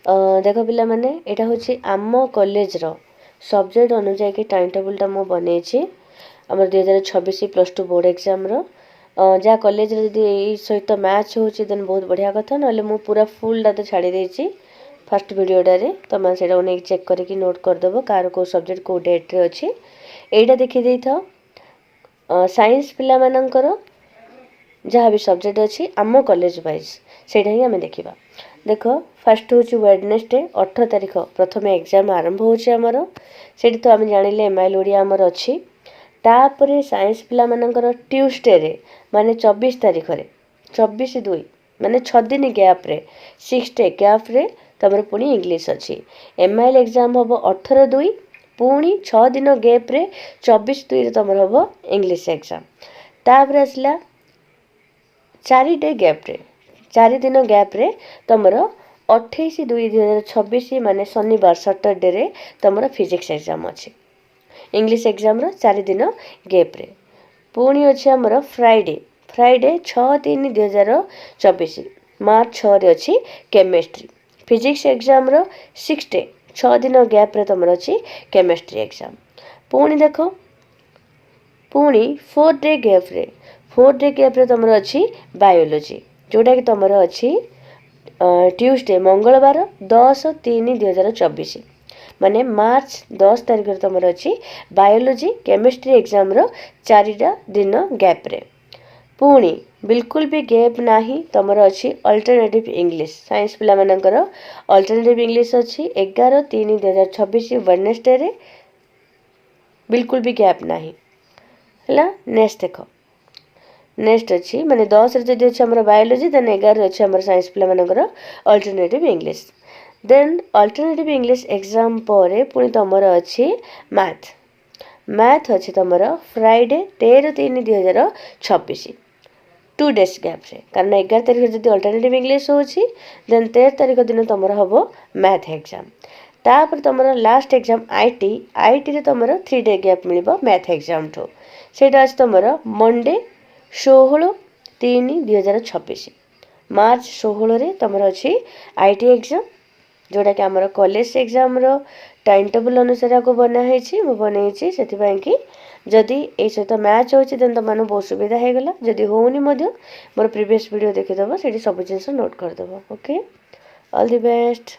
देख पिला माने एटा होची आम कॉलेज रो सब्जेक्ट अनुसार के टाइम टेबलटा मो बनेछि हमर 2026 +2 बोर्ड एग्जाम रो जा कॉलेज रे यदि एई सहित मैच होची देन बहुत बढ़िया कथा नले मो पूरा फुल डाटा छाड़ी देछि फर्स्ट वीडियोटा रे तमे सेटा नै चेक करके नोट कर देबो कार को सब्जेक्ट को डेट रे अछि एटा देखि देई था साइंस पिला मानकर जहाँ भी सब्जेक्ट अच्छी आम कॉलेज वाइज सेटा ही आम देखा देख फास्ट हूँ वेडनेसडे 18 तारिख प्रथम एग्जाम आरंभ होमर से तो आम जानिले एमआईएल ओडिया आमर अच्छी तापर साइंस पिला मानकर ट्यूसडे रे माने 24 तारिख रे 24/2 माने 6 दिन गैप रे 6 डे गैप रे तमर पुणी इंग्लिश अच्छी एमआईएल एग्जाम हम 18/2 पुणी 6 दिन गैप रे 24/2 रे तमर हम इंग्लिश एग्जाम तापर आसला 4 डे गैप रे 4 दिन गैप रे तमर 28/2/2026 माने शनिवार सैटरडे रे तमर फिजिक्स एग्जाम अच्छी इंग्लिश एग्जाम रो 4 दिन गैप रे पुणी अच्छे हमर फ्राइडे 6/3/2024 मार्च 6 रे अच्छी केमिस्ट्री फिजिक्स एग्जाम रो 6 डे 6 दिन गैप रे तमर अच्छी केमिस्ट्री एग्जाम पुणी देखो पुणी 4 डे गैप रे 4 डे गैप रे तमर अच्छी बायोलॉजी जोटा कि तमर अच्छी ट्यूसडे मंगलवार 10/3/2024 माने मार्च 10 तारिख रे तमर अच्छी बायोलॉजी केमिस्ट्री एग्जाम रो 4टा दिन गैप रे पुणी बिल्कुल भी गैप नाही तमर अच्छी अल्टरनेटिव इंग्लिश साइंस पिला मानकर अल्टरनेटिव इंग्लिश अच्छी 11/3/2026 वेडनेसडे रे बिल्कुल भी गैप नाही हला नेक्स्ट देखो नेक्स्ट अच्छी माने 10 रे जदि अच्छी हमर बायोलॉजी देन 11 रे अच्छी हमर साइंस पिला मानकर alternative English then alternative English exam परे पुणी तमर अच्छी मैथ अच्छी तमर फ्राइडे 13/3/2026 2 डेज गैप रे कारण 11 तारिख जदि अल्टरनेटिव इंग्लिश होची देन 13 तारिख दिन तमर हबो मैथ एग्जाम तापर तमर लास्ट एग्जाम आईटी रे तमर 3 डे गैप मिलबो मैथ एग्जाम ठो सेटा अछि तमर मंडे 16/3/2026 मार्च 16 रे तमर अछि आईटी एग्जाम जोटा कि हमर कॉलेज एग्जाम रो टाइम टेबल अनुसार को बना है छी मो बनै छी सेति पय कि जदि ए सहित मैच होची देन त मानो बहुत सुविधा हे गेला जदि होनी मध्य मोर प्रीवियस वीडियो देखि दबो सेठी सब जिंस नोट कर दबो ओके ऑल द बेस्ट।